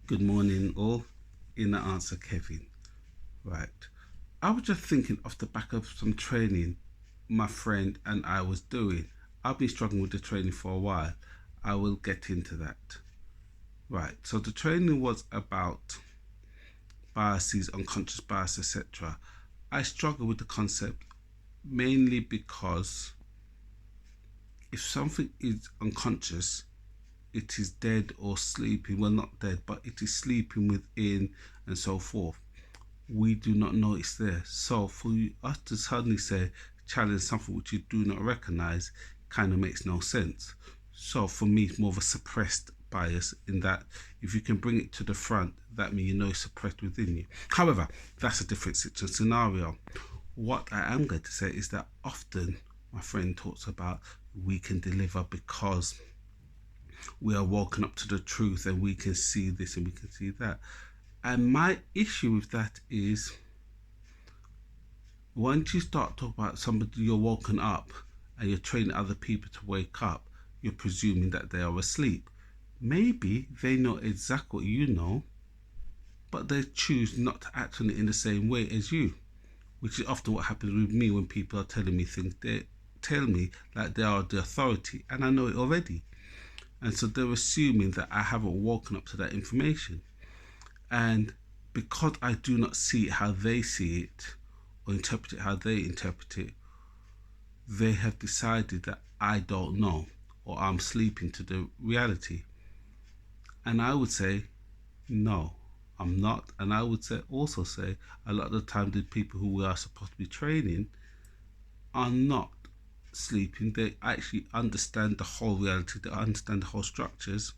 Good morning, all. In the answer, Kevin. Right. I was just thinking off the back of some training my friend and I was doing. I've been struggling with the training for a while. I will get into that. Right. So the training was about biases, unconscious bias, etc. I struggle with the concept mainly because if something is unconscious, it is dead or sleeping. Well, not dead, but it is sleeping within and so forth. We do not know it's there. So for us to suddenly say challenge something which you do not recognize kind of makes no sense. So for me, it's more of a suppressed bias in that if you can bring it to the front, that means you know it's suppressed within you. However, that's a different scenario. What I am going to say is that often my friend talks about we can deliver because we are woken up to the truth and we can see this and we can see that. And my issue with that is once you start talking about somebody you're woken up and you're training other people to wake up, you're presuming that they are asleep. Maybe they know exactly what you know, but they choose not to act on it in the same way as you, which is often what happens with me when people are telling me things. They tell me like they are the authority and I know it already. And so they're assuming that I haven't woken up to that information. And because I do not see it how they see it or interpret it how they interpret it, they have decided that I don't know or I'm sleeping to the reality. And I would say, no, I'm not. And I would also say a lot of the time the people who we are supposed to be training are not sleeping. They actually understand the whole reality, they understand the whole structures.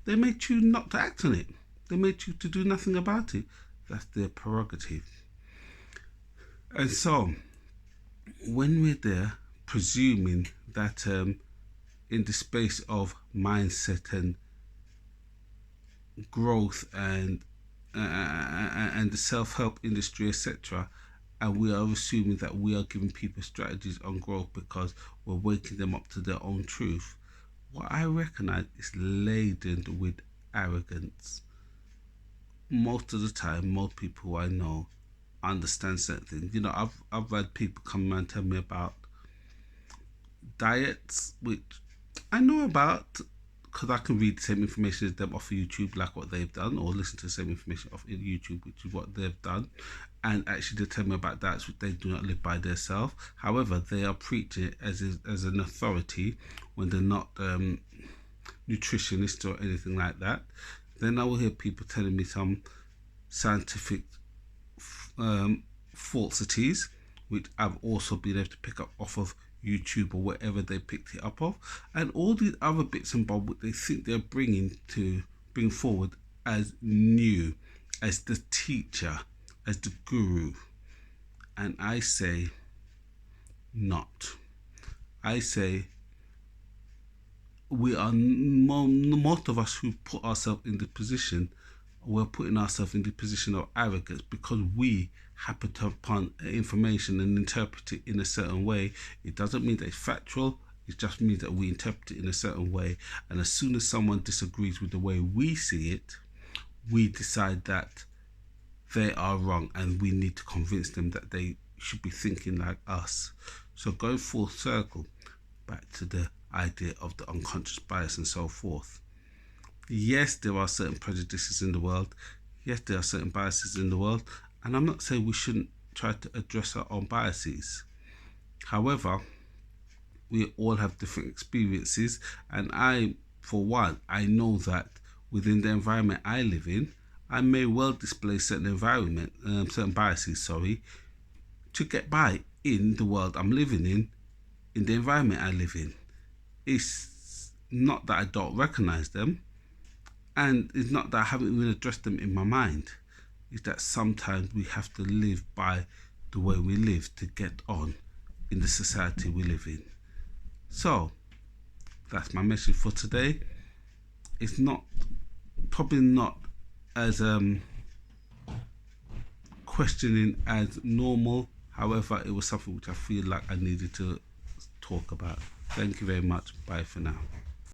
They may choose not to act on it. They may choose to do nothing about it. That's their prerogative. And so, when we're there, presuming that in the space of mindset and growth and the self-help industry, etc., and we are assuming that we are giving people strategies on growth because we're waking them up to their own truth, what I recognize is laden with arrogance. Most of the time, most people I know understand certain things. You know, I've had people come and tell me about diets, which I know about because I can read the same information as them off of YouTube, like what they've done, or listen to the same information off of YouTube, which is what they've done. And actually, they tell me about diets which they do not live by themselves. However, they are preaching it as an authority when they're not nutritionists or anything like that. Then I will hear people telling me some scientific falsities, which I've also been able to pick up off of YouTube or wherever they picked it up of, and all these other bits and bobs which they think they're bring forward as new, as the teacher, as the guru. And I say not. I say we are most of us who put ourselves in the position, we're putting ourselves in the position of arrogance because we happen to upon information and interpret it in a certain way. It doesn't mean that it's factual. It just means that we interpret it in a certain way. And as soon as someone disagrees with the way we see it, we decide that they are wrong and we need to convince them that they should be thinking like us. So go full circle back to the idea of the unconscious bias and so forth. Yes, there are certain prejudices in the world. Yes, there are certain biases in the world. And I'm not saying we shouldn't try to address our own biases. However, we all have different experiences. And I, for one, I know that within the environment I live in, I may well display certain biases, to get by in the world I'm living in the environment I live in. It's not that I don't recognize them, and it's not that I haven't even addressed them in my mind. It's that sometimes we have to live by the way we live to get on in the society we live in. So, that's my message for today. It's probably not as questioning as normal. However, it was something which I feel like I needed to talk about. Thank you very much. Bye for now.